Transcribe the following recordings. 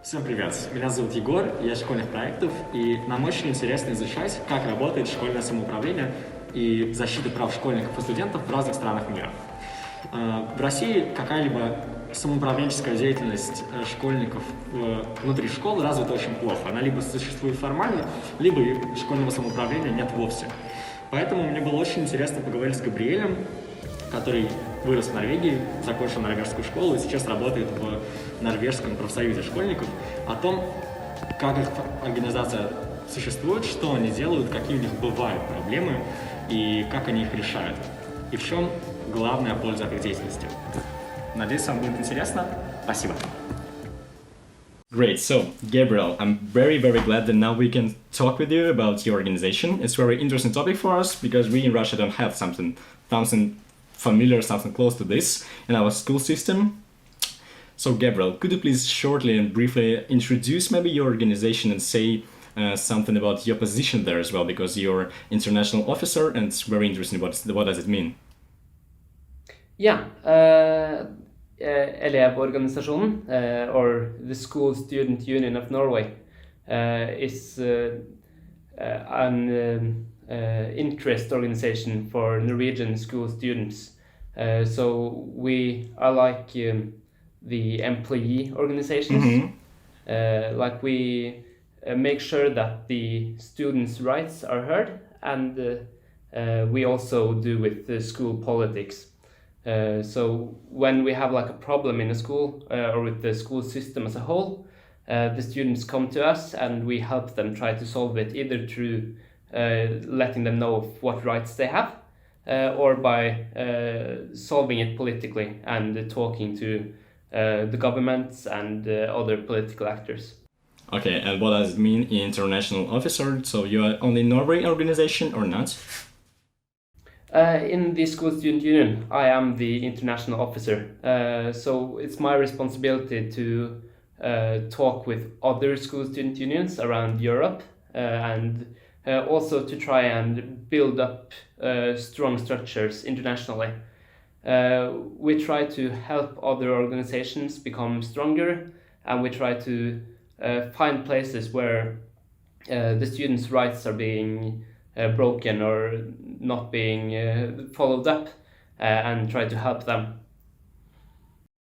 Всем привет! Меня зовут Егор, я из школьных проектов, и нам очень интересно изучать, как работает школьное самоуправление и защита прав школьников и студентов в разных странах мира. В России какая-либо самоуправленческая деятельность школьников внутри школы развита очень плохо. Она либо существует формально, либо школьного самоуправления нет вовсе. Поэтому мне было очень интересно поговорить с Габриэлем, который вырос в Норвегии, закончил норвежскую школу и сейчас работает в норвежском профсоюзе школьников, о том, как их организация существует, что они делают, какие у них бывают проблемы и как они их решают, и в чем главная польза от их деятельности. Надеюсь, вам будет интересно. Спасибо. Great. So, Gabriel, I'm very glad that now we can talk with you about your organization. It's a very interesting topic for us because we in Russia don't have something familiar, something close to this in our school system. So, Gabriel, could you please shortly and briefly introduce maybe your organization and say something about your position there as well, because you're international officer and it's very interesting. What does it mean? Yeah. Elevorganisasjonen, or the School Student Union of Norway, is an interest organization for Norwegian school students. So we are like the employee organizations. Like we make sure that the students' rights are heard, and we also do with the school politics. So when we have like a problem in a school or with the school system as a whole, the students come to us and we help them try to solve it, either through letting them know of what rights they have, or by solving it politically and talking to the governments and other political actors. Okay, and what does it mean international officer? So you are only Norway organization or not? In the School Student Union, I am the international officer. So it's my responsibility to talk with other school student unions around Europe, and also to try and build up strong structures internationally. We try to help other organizations become stronger, and we try to find places where the students' rights are being broken or not being followed up, and try to help them.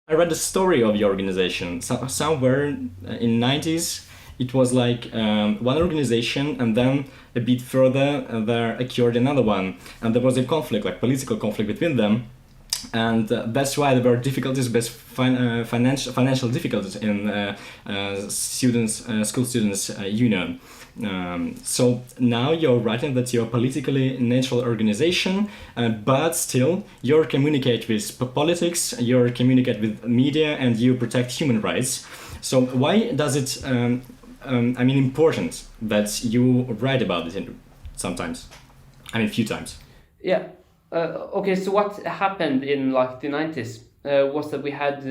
I read the story of your organization. Somewhere in 90s, it was like one organization, and then a bit further there occurred another one, and there was a conflict, like political conflict between them, and that's why there were difficulties, financial difficulties in school students union. So now you're writing that you're a politically neutral organization, but still you communicate with politics, you communicate with media, and you protect human rights. So why does it, important that you write about it sometimes? A few times. Yeah. Okay, so what happened in like the 90s was that we had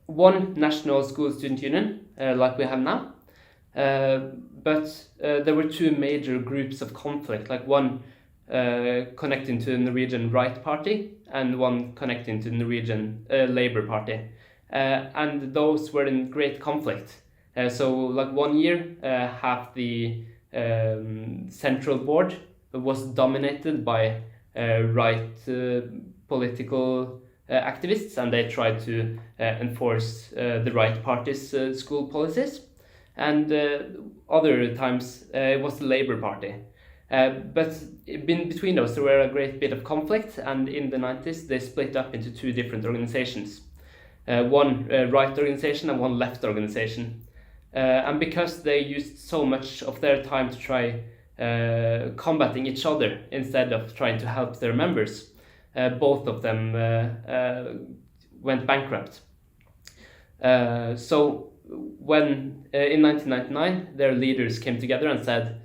one national school student union, like we have now. But there were two major groups of conflict, like one connecting to the Norwegian Right Party and one connecting to the Norwegian Labour Party. And those were in great conflict. So like 1 year, half the central board was dominated by right political activists, and they tried to enforce the Right Party's school policies. And other times it was the Labour Party. But between those there were a great bit of conflict, and in the 90s they split up into two different organizations. One right organization and one left organization. And because they used so much of their time to try combating each other instead of trying to help their members, both of them went bankrupt. So when in 1999 their leaders came together and said,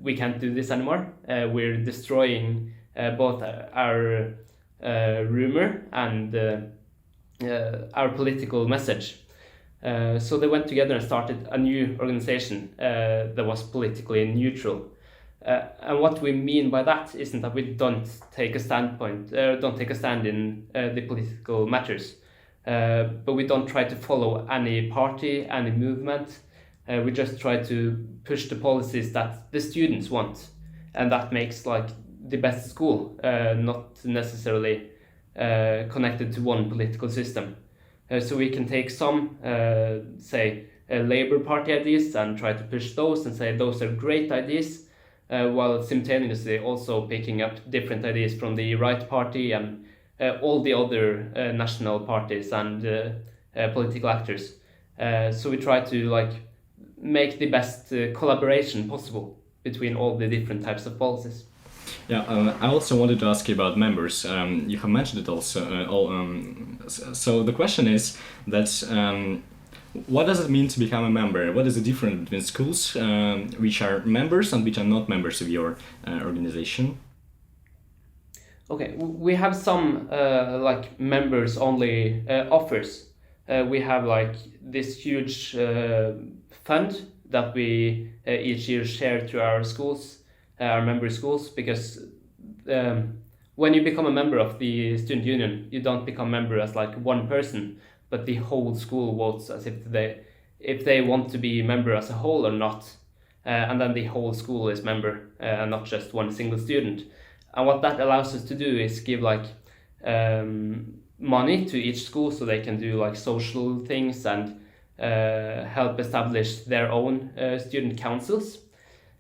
we can't do this anymore, we're destroying both our rumor and our political message. So they went together and started a new organization that was politically neutral. And what we mean by that isn't that we don't take a stand in the political matters, but we don't try to follow any party, any movement. We just try to push the policies that the students want, and that makes like the best school, not necessarily connected to one political system. So we can take some, say, Labour Party ideas and try to push those and say those are great ideas, while simultaneously also picking up different ideas from the Right Party and all the other national parties and political actors. So we try to like make the best collaboration possible between all the different types of policies. Yeah, I also wanted to ask you about members. You have mentioned it also. So the question is that what does it mean to become a member? What is the difference between schools which are members and which are not members of your organization? Okay, we have some like members only offers. We have like this huge fund that we each year share to our schools, our member schools, because when you become a member of the student union, you don't become a member as like one person, but the whole school votes as if they want to be a member as a whole or not, and then the whole school is member and not just one single student. And what that allows us to do is give like money to each school so they can do like social things and help establish their own student councils.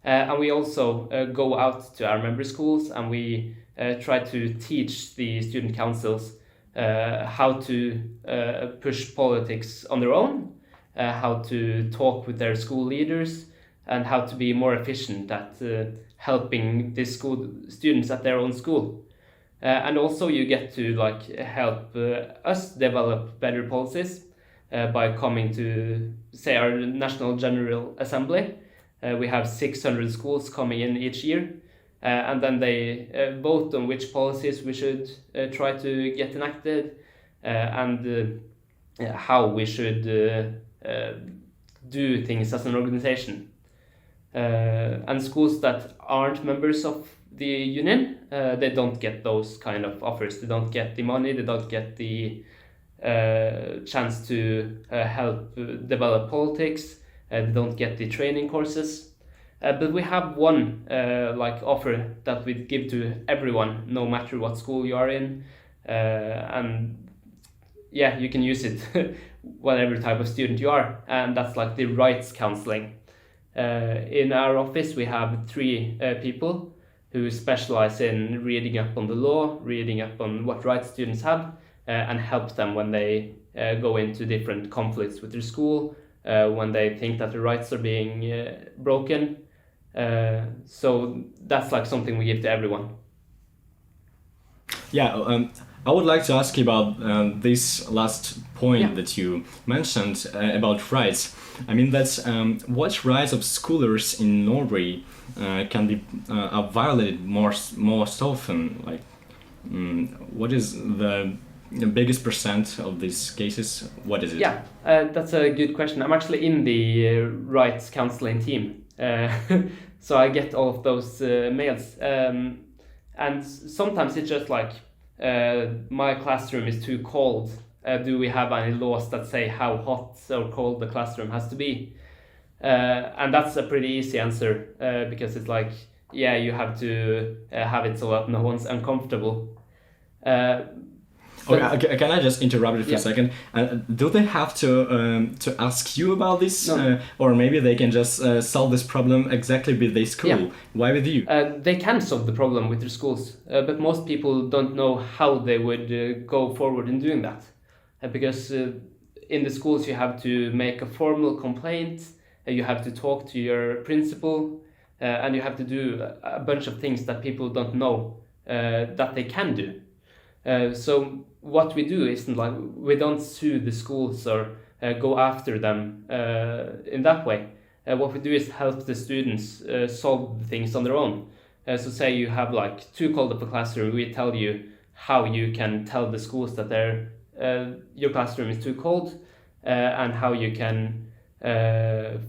And we also go out to our member schools and we try to teach the student councils how to push politics on their own, how to talk with their school leaders, and how to be more efficient at helping the school students at their own school. And also you get to like help us develop better policies by coming to, say, our National General Assembly. We have 600 schools coming in each year, and then they vote on which policies we should try to get enacted, and how we should do things as an organization. And schools that aren't members of the union, they don't get those kind of offers. They don't get the money, they don't get the chance to help develop politics, they don't get the training courses. But we have one like offer that we give to everyone, no matter what school you are in, and yeah, you can use it whatever type of student you are, and that's like the rights counseling. In our office we have 3 people who specialize in reading up on the law, reading up on what rights students have, and help them when they go into different conflicts with their school, when they think that the rights are being broken. So that's like something we give to everyone. Yeah, I would like to ask you about this last point that you mentioned about rights. I mean, that's what rights of scholars in Norway can be are violated most often. Like, what is the biggest percent of these cases? What is it? Yeah, that's a good question. I'm actually in the rights counseling team, so I get all of those mails, and sometimes it's just like, my classroom is too cold. Do we have any laws that say how hot or cold the classroom has to be? And that's a pretty easy answer, because it's like, yeah, you have to have it so that no one's uncomfortable. Okay, can I just interrupt you for a second? Do they have to ask you about this, No. Or maybe they can just solve this problem exactly with their school? Yeah. Why with you? They can solve the problem with their schools, but most people don't know how they would go forward in doing that, because in the schools you have to make a formal complaint, you have to talk to your principal, and you have to do a bunch of things that people don't know that they can do. So what we do isn't like, we don't sue the schools or go after them in that way. What we do is help the students solve things on their own. So say you have like too cold of a classroom, we tell you how you can tell the schools that your classroom is too cold, and how you can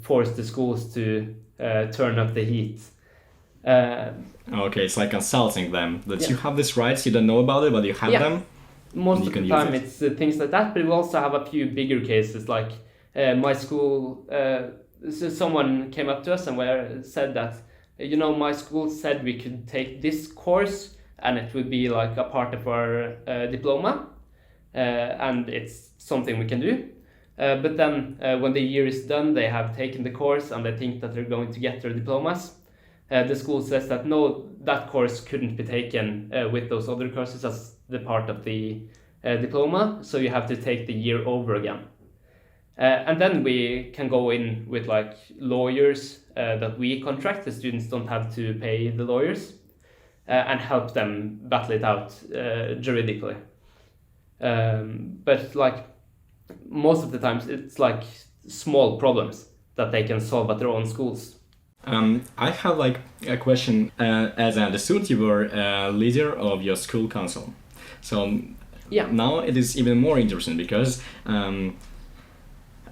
force the schools to turn up the heat. Okay, it's like consulting them. That you have these rights, you don't know about it, but you have them. Most You of can the use time it. it's things like that, but we also have a few bigger cases like my school. So someone came up to us and said that, you know, my school said we could take this course and it would be like a part of our diploma, and it's something we can do. But then when the year is done, they have taken the course and they think that they're going to get their diplomas. The school says that no, that course couldn't be taken with those other courses as the part of the diploma, so you have to take the year over again. And then we can go in with like lawyers that we contract. The students don't have to pay the lawyers, and help them battle it out juridically. But like most of the times, it's like small problems that they can solve at their own schools. I have like a question. As I understood, you were a leader of your school council. So Yeah. now it is even more interesting because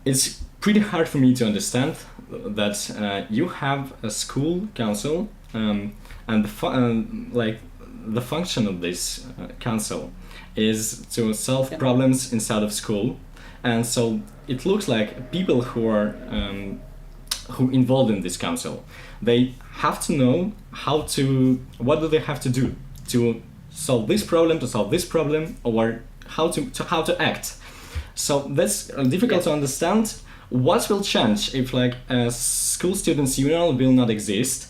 it's pretty hard for me to understand that you have a school council, and the function of this council is to solve problems inside of school, and so it looks like people who are who involved in this council, they have to know what do they have to do to solve this problem, or how to act. So that's difficult to understand. What will change if like a school students union will not exist,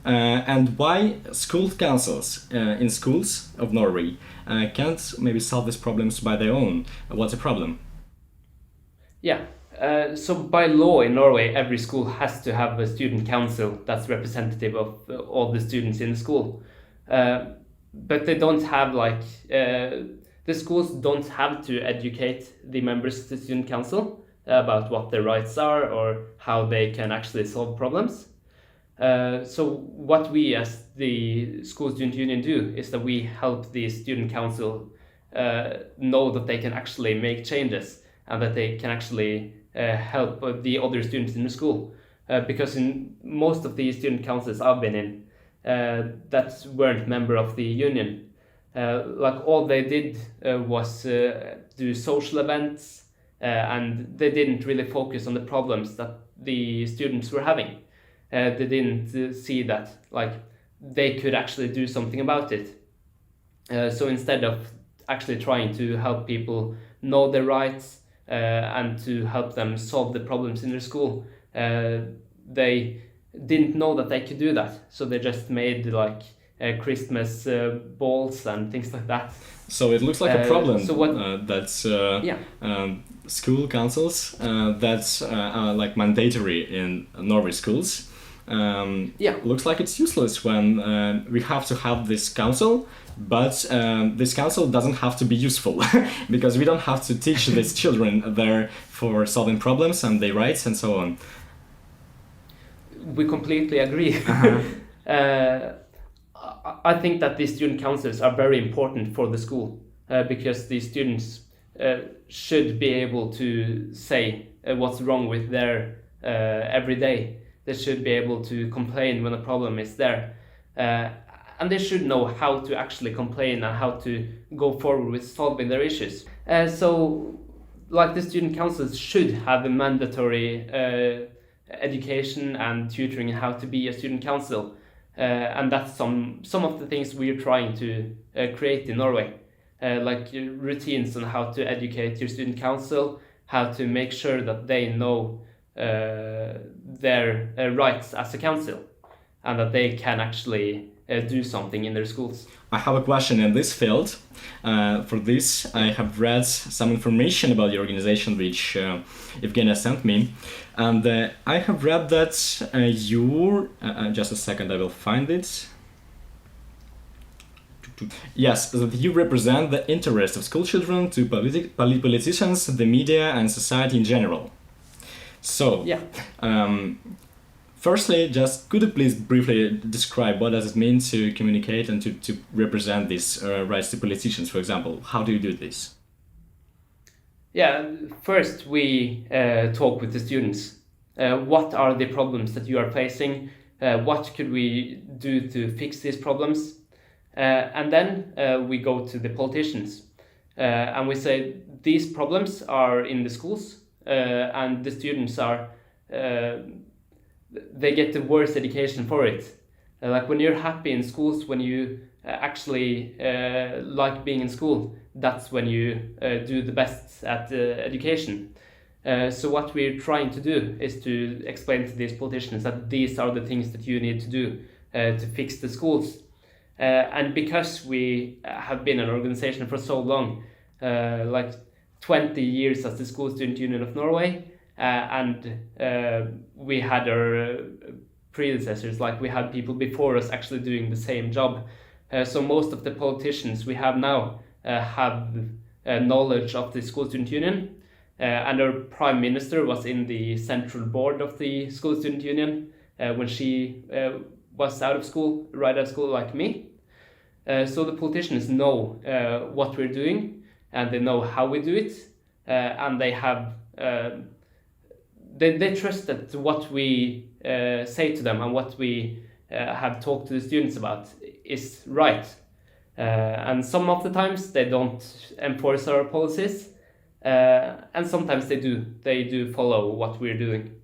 and why school councils in schools of Norway can't maybe solve these problems by their own? What's the problem? Yeah. So by law in Norway, every school has to have a student council that's representative of all the students in the school. But they don't have like the schools don't have to educate the members of the student council about what their rights are or how they can actually solve problems. So what we as the school student union do is that we help the student council know that they can actually make changes and that they can actually help the other students in the school. Because in most of the student councils I've been in, that weren't member of the union. Like all they did was do social events, and they didn't really focus on the problems that the students were having. They didn't see that like they could actually do something about it. So instead of actually trying to help people know their rights and to help them solve the problems in their school, they didn't know that they could do that. So they just made like Christmas balls and things like that. So it looks like a problem so what- that's Yeah. school councils that's like mandatory in Norway schools. Yeah. Looks like it's useless when we have to have this council, but this council doesn't have to be useful because we don't have to teach these children there for solving problems and their rights and so on. We completely agree. I think that these student councils are very important for the school because the students should be able to say what's wrong with their every day. They should be able to complain when a problem is there. And they should know how to actually complain and how to go forward with solving their issues. So, like the student councils should have a mandatory education and tutoring in how to be a student council. And that's some of the things we're trying to create in Norway. Like routines on how to educate your student council, how to make sure that they know their rights as a council and that they can actually do something in their schools. I have a question in this field. For this, I have read some information about the organization which Evgenia sent me, and I have read that just a second, I will find it. Yes, that you represent the interest of school children to politicians, the media, and society in general. So, Yeah. Firstly, just could you please briefly describe what does it mean to communicate and to represent these rights to politicians, for example? How do you do this? Yeah, first we talk with the students. What are the problems that you are facing? What could we do to fix these problems? And then we go to the politicians and we say these problems are in the schools, and the students are they get the worst education for it. Like when you're happy in schools, when you actually like being in school, that's when you do the best at education. So what we're trying to do is to explain to these politicians that these are the things that you need to do to fix the schools. And because we have been an organization for so long, like 20 years as the School Student Union of Norway, and we had our predecessors, like we had people before us actually doing the same job. So most of the politicians we have now have knowledge of the School Student Union, and our Prime Minister was in the central board of the School Student Union when she was out of school, right out of school like me. So the politicians know what we're doing, and they know how we do it, and they have they trust that what we say to them and what we have talked to the students about is right. And some of the times they don't enforce our policies, and sometimes they do. They do follow what we're doing.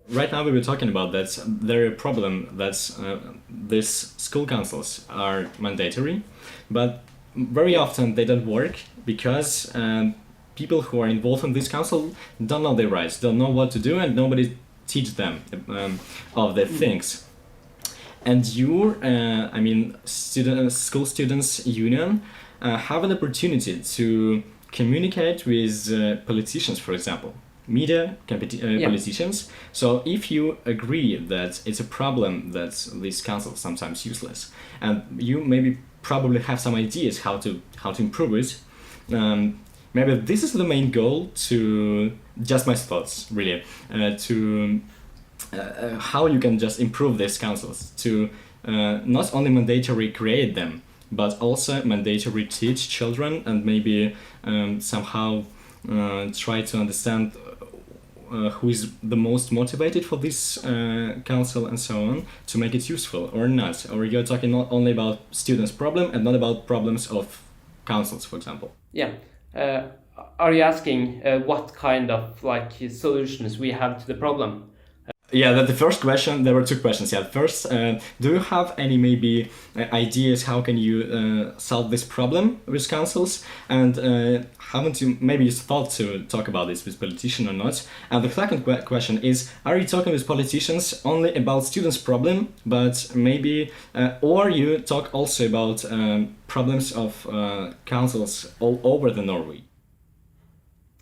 Right now we were talking about that there is a problem that these school councils are mandatory, but very often they don't work because people who are involved in this council don't know their rights, don't know what to do, and nobody teach them of the things. And your, school students union have an opportunity to communicate with politicians, for example, media, politicians. So if you agree that it's a problem that this council is sometimes useless, and you maybe probably have some ideas how to improve it, maybe this is the main goal to, just my thoughts really, to how you can just improve these councils, to not only mandatory create them, but also mandatory teach children, and maybe somehow try to understand who is the most motivated for this council and so on, to make it useful or not. Or you're talking not only about students' problem and not about problems of councils, for example. Yeah. Are you asking what kind of like solutions we have to the problem? Yeah, the first question, there were two questions. Yeah, first, do you have any maybe ideas how can you solve this problem with councils? And haven't you maybe thought to talk about this with politicians or not? And the second question is, are you talking with politicians only about students' problem, but maybe, or you talk also about problems of councils all over the Norway?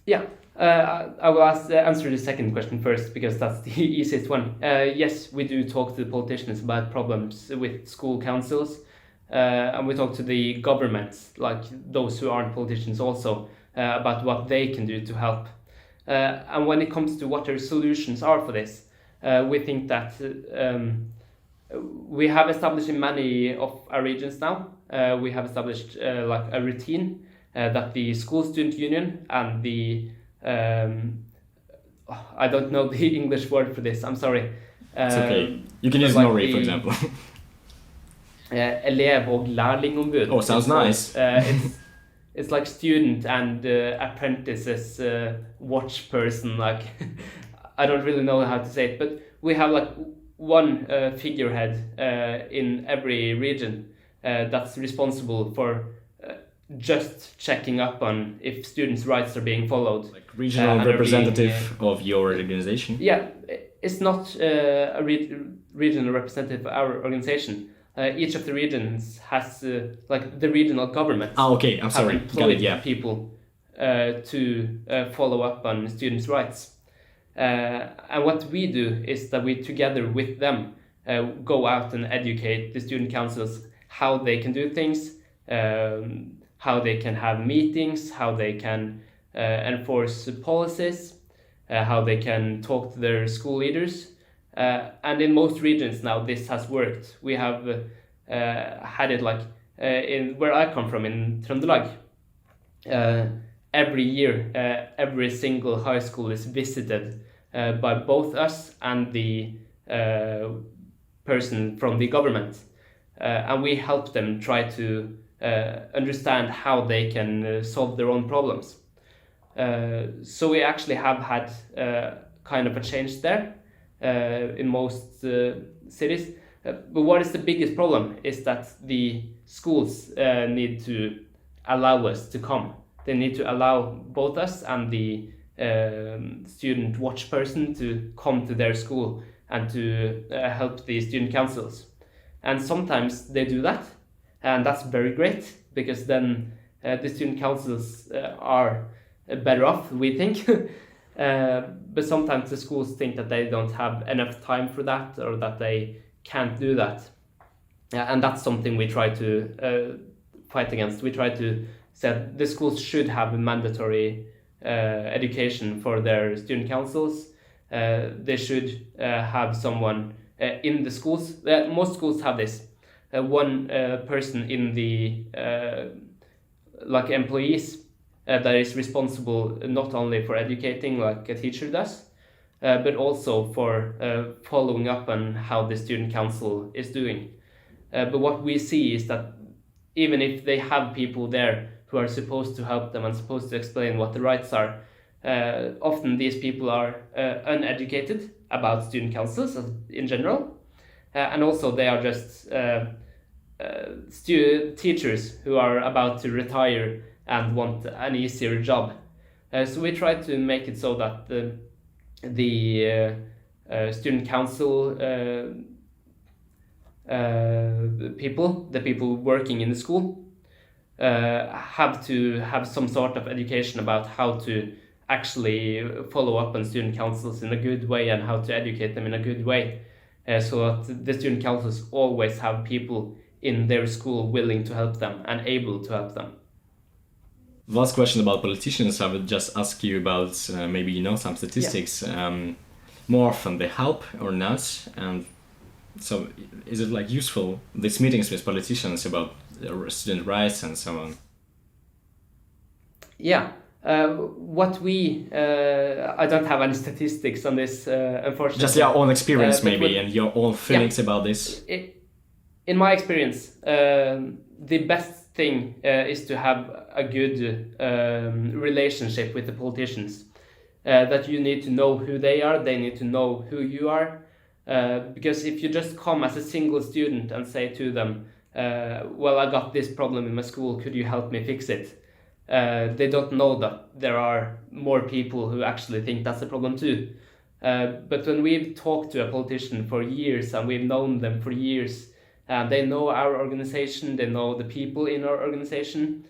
Yeah. I will answer the second question first, because that's the easiest one. Yes, we do talk to the politicians about problems with school councils, and we talk to the governments, like those who aren't politicians also, about what they can do to help. And when it comes to what their solutions are for this, we think that we have established in many of our regions now, we have established like a routine that the School Student Union and the I don't know the English word for this, I'm sorry. It's okay. You can use like Norway, for example. Elev- og lærlingombud. Oh, sounds nice. It's like student and apprentices watch person, like I don't really know how to say it, but we have like one figurehead in every region that's responsible for just checking up on if students' rights are being followed. Like regional representative of your organization? Yeah, it's not a regional representative of our organization. Each of the regions has like the regional government. Ah, okay, I'm sorry. Got it, yeah. People to follow up on students' rights. And what we do is that we, together with them, go out and educate the student councils how they can do things, how they can have meetings, how they can enforce policies, how they can talk to their school leaders. And in most regions now this has worked. We have had it like in where I come from, in Trøndelag. Every year, every single high school is visited by both us and the person from the government. And we help them try to understand how they can solve their own problems. So we actually have had kind of a change there in most cities. But what is the biggest problem is that the schools need to allow us to come. They need to allow both us and the student watch person to come to their school and to help the student councils. And sometimes they do that, and that's very great, because then the student councils are better off, we think. But sometimes the schools think that they don't have enough time for that, or that they can't do that. And that's something we try to fight against. We try to say that the schools should have a mandatory education for their student councils. They should have someone in the schools. Most schools have this. One person in the like employees that is responsible not only for educating like a teacher does, but also for following up on how the student council is doing. But what we see is that even if they have people there who are supposed to help them and supposed to explain what the rights are, often these people are uneducated about student councils in general, and also they are just teachers who are about to retire and want an easier job. So we try to make it so that the student council the people working in the school have to have some sort of education about how to actually follow up on student councils in a good way and how to educate them in a good way, so that the student councils always have people in their school willing to help them and able to help them. Last question about politicians. I would just ask you about maybe you know some statistics. More often they help or not, and so is it like useful these meetings with politicians about student rights and so on? Yeah. What we I don't have any statistics on this, unfortunately. Just your own experience, maybe, what, and your own feelings about this. In my experience, the best thing is to have a good relationship with the politicians. That you need to know who they are, they need to know who you are. Because if you just come as a single student and say to them, well, I got this problem in my school, could you help me fix it? They don't know that there are more people who actually think that's a problem too. But when we've talked to a politician for years and we've known them for years, they know our organization, they know the people in our organization,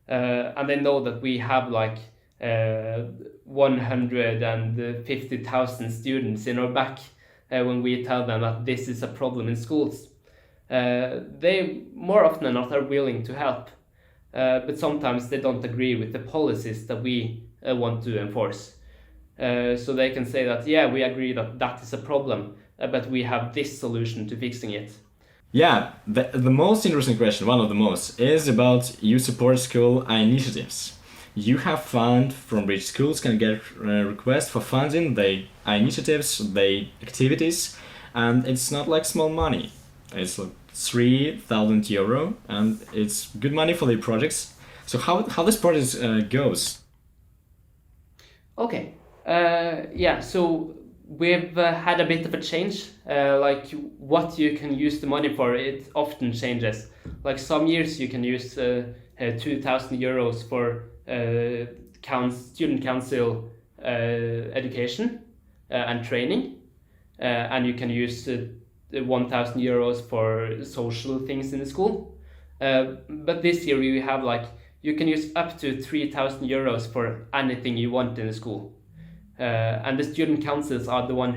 and they know that we have like 150,000 students in our back when we tell them that this is a problem in schools. They more often than not are willing to help, but sometimes they don't agree with the policies that we want to enforce. So they can say that, yeah, we agree that that is a problem, but we have this solution to fixing it. Yeah, the most interesting question, one of the most, is about you support school initiatives. You have fund from which schools can get requests for funding their initiatives, their activities, and it's not like small money. It's like €3,000, and it's good money for their projects. So how this project goes? Okay, yeah, so we've had a bit of a change. Like what you can use the money for, it often changes. Like some years you can use €2,000 for student council education and training, and you can use €1,000 for social things in the school. But this year we have like you can use up to €3,000 for anything you want in the school. And the student councils are the ones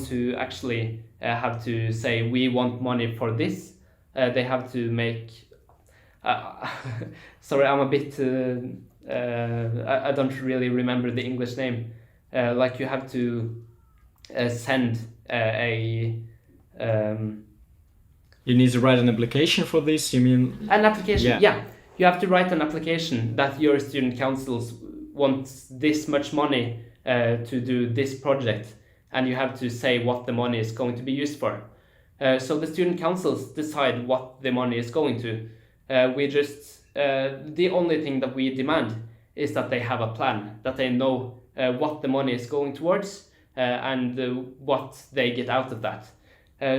who actually have to say we want money for this. They have to make. Sorry, I'm a bit. I don't really remember the English name. Like you have to send a. You need to write an application for this. You mean an application? Yeah. You have to write an application that your student councils wants this much money to do this project, and you have to say what the money is going to be used for. So the student councils decide what the money is going to. The only thing that we demand is that they have a plan, that they know what the money is going towards and what they get out of that.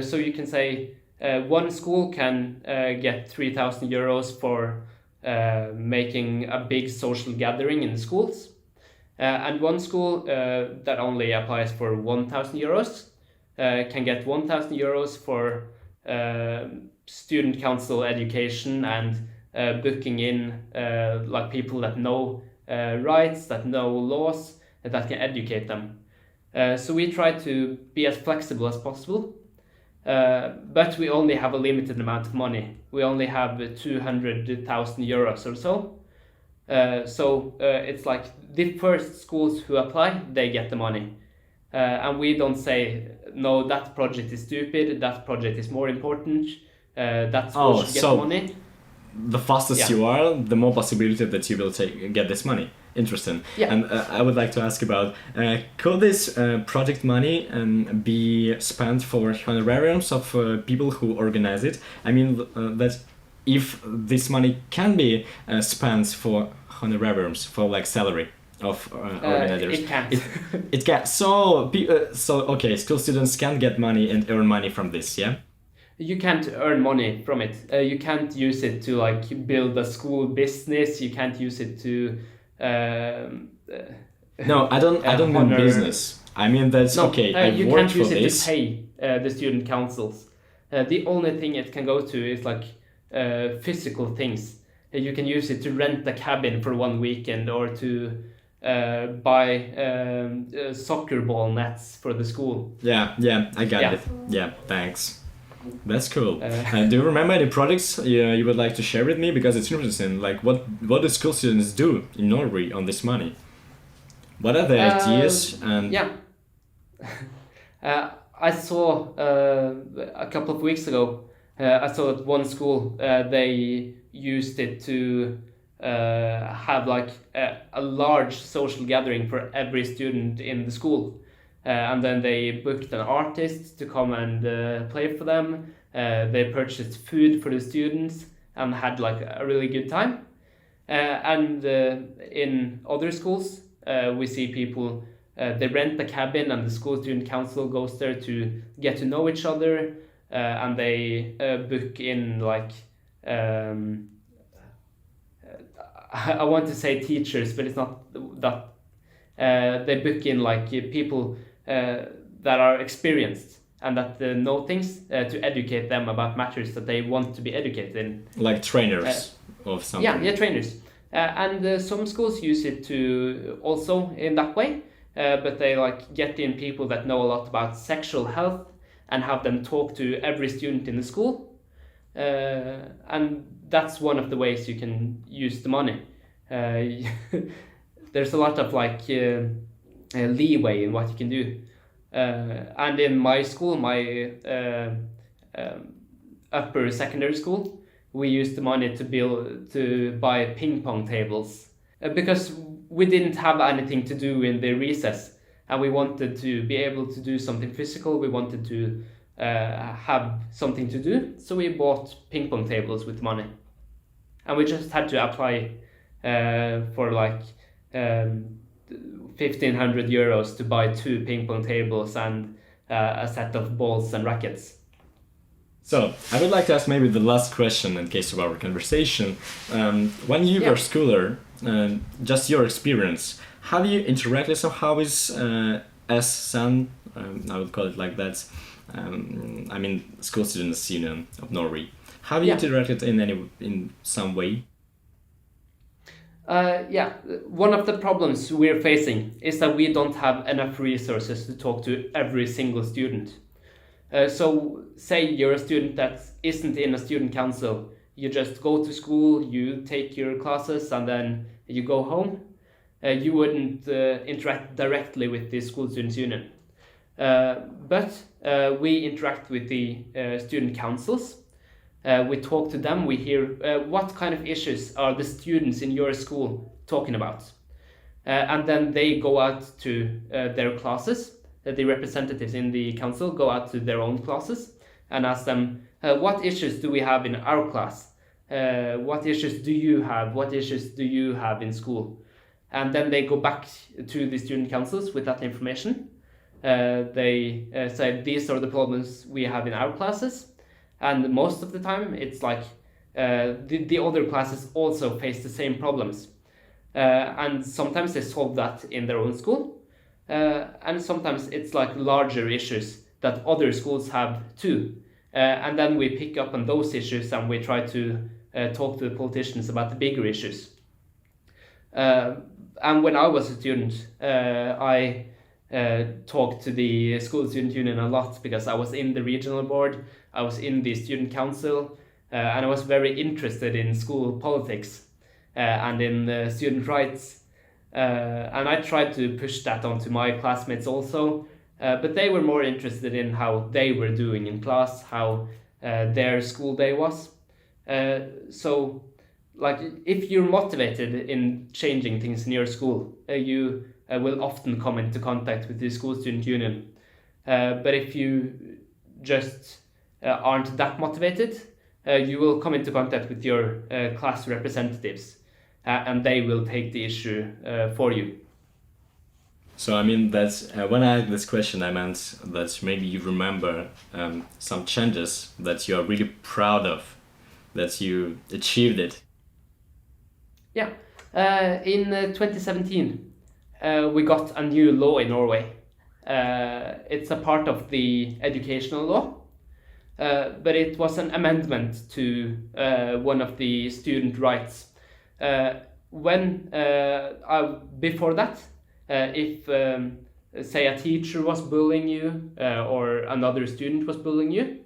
So you can say one school can get 3,000 euros for making a big social gathering in the schools. And one school that only applies for 1,000 euros can get 1,000 euros for student council education and booking in like people that know rights, that know laws, that can educate them. So we try to be as flexible as possible, but we only have a limited amount of money. We only have 200,000 euros or so. So it's like the first schools who apply, they get the money. And we don't say, no, that project is stupid, that project is more important, that school should get money. The fastest you are, the more possibility that you will get this money. Interesting. Yeah. And I would like to ask about, could this project money be spent for honorariums of people who organize it? I mean, that if this money can be spent for honorariums, for like salary of organizers. It can't. It can. So okay, school students can get money and earn money from this, yeah? You can't earn money from it. You can't use it to like build a school business. You can't use it to. No, I don't mean business. I mean that's okay. I worked for this. You can't use it to pay the student councils. The only thing it can go to is like physical things. You can use it to rent a cabin for one weekend or to buy soccer ball nets for the school. Yeah, I got it. Yeah, thanks. That's cool. Do you remember any projects you would like to share with me? Because it's interesting. Like, what do school students do in Norway on this money? What are the ideas? And yeah, I saw a couple of weeks ago. I saw at one school they used it to have like a large social gathering for every student in the school. And then they booked an artist to come and play for them. They purchased food for the students and had like a really good time. And in other schools, we see people, they rent a cabin and the school student council goes there to get to know each other. And they book in like, I want to say teachers, but it's not that. They book in like people that are experienced and that know things to educate them about matters that they want to be educated in. Like trainers of something. Yeah, trainers. And some schools use it to also in that way, but they like get in people that know a lot about sexual health and have them talk to every student in the school. And that's one of the ways you can use the money. There's a lot of like leeway in what you can do. And in my school, my upper secondary school, we used the money to buy ping pong tables because we didn't have anything to do in the recess, and we wanted to be able to do something physical. We wanted to have something to do, so we bought ping pong tables with money, and we just had to apply for like 1,500 euros to buy 2 ping pong tables and a set of balls and rackets. So, I would like to ask maybe the last question in case of our conversation. When you were a schooler, just your experience, have you interacted somehow with SSN, I would call it like that, I mean School Students Union of Norway. Have you interacted in some way? One of the problems we're facing is that we don't have enough resources to talk to every single student. So say you're a student that isn't in a student council, you just go to school, you take your classes and then you go home. You wouldn't interact directly with the School Students Union. But we interact with the student councils. We talk to them, we hear what kind of issues are the students in your school talking about. And then they go out to their classes. The representatives in the council go out to their own classes and ask them, what issues do we have in our class? What issues do you have? What issues do you have in school? And then they go back to the student councils with that information. They say, these are the problems we have in our classes. And most of the time, it's like the other classes also face the same problems. And sometimes they solve that in their own school. And sometimes it's like larger issues that other schools have too. And then we pick up on those issues and we try to talk to the politicians about the bigger issues. And when I was a student, I talked to the school student union a lot because I was in the regional board, I was in the student council, and I was very interested in school politics and in student rights. And I tried to push that onto my classmates also, but they were more interested in how they were doing in class, how their school day was. So, like, if you're motivated in changing things in your school, you will often come into contact with the school student union. But if you just aren't that motivated, you will come into contact with your class representatives, and they will take the issue for you. So I mean that's when I asked this question, I meant that maybe you remember some changes that you are really proud of, that you achieved it. Yeah, in 2017 we got a new law in Norway. It's a part of the educational law, but it was an amendment to one of the student rights. Before that, if say a teacher was bullying you or another student was bullying you,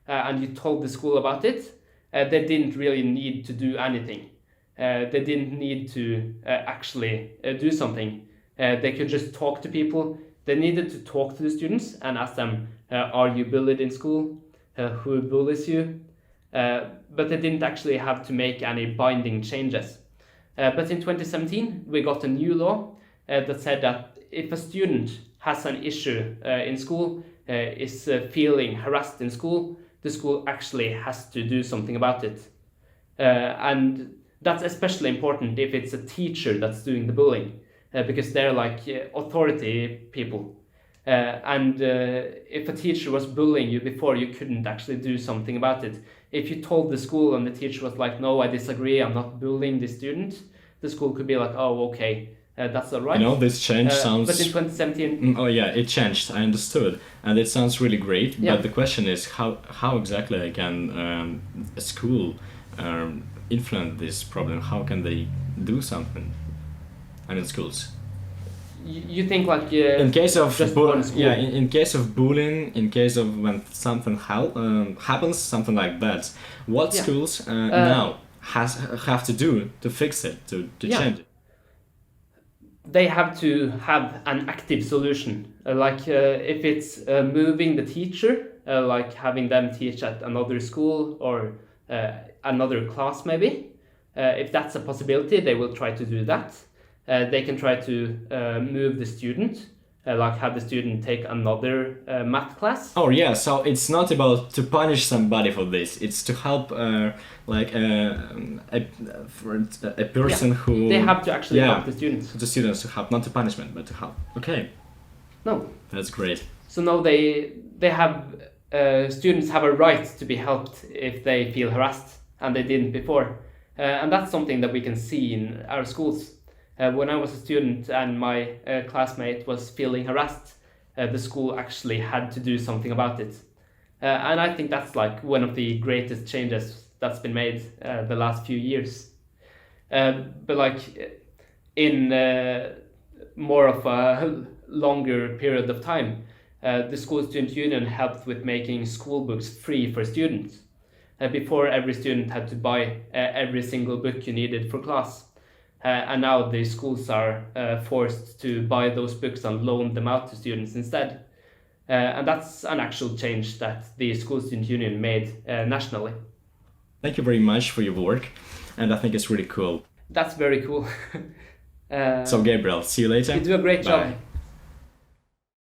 and you told the school about it, they didn't really need to do anything. They didn't need to actually do something. They could just talk to people. They needed to talk to the students and ask them, are you bullied in school? Who bullies you? But they didn't actually have to make any binding changes. But in 2017, we got a new law that said that if a student has an issue in school, is feeling harassed in school, the school actually has to do something about it. And that's especially important if it's a teacher that's doing the bullying, because they're like authority people. And if a teacher was bullying you before, you couldn't actually do something about it. If you told the school and the teacher was like, no, I disagree, I'm not bullying the student, the school could be like, oh, okay, that's all right. You know, this change sounds... But in 2017... Oh yeah, it changed, I understood. And it sounds really great, Yeah. but the question is how exactly can a school influence this problem? How can they do something? I mean, schools. You think like In case of just one school. yeah, in case of bullying, in case of when something happens, something like that, what Yeah. schools now have to do to fix it, to Yeah. change it? They have to have an active solution. If it's moving the teacher, like having them teach at another school or another class maybe. If that's a possibility, they will try to do that. They can try to move the student, like have the student take another math class. Oh yeah, so it's not about to punish somebody for this. It's to help, a person who They have to actually Yeah. help the students. the students to help, not to punishment, but to help. Okay, No. that's great. So now they have students have a right to be helped if they feel harassed, and they didn't before. And that's something that we can see in our schools. When I was a student and my classmate was feeling harassed, the school actually had to do something about it. And I think that's like one of the greatest changes that's been made the last few years. But like in more of a longer period of time, the school student union helped with making school books free for students. Before, every student had to buy every single book you needed for class. And now the schools are forced to buy those books and loan them out to students instead. And that's an actual change that the school student union made nationally. Thank you very much for your work, and I think it's really cool. That's very cool. So Gabriel, see you later. You do a great Bye. job.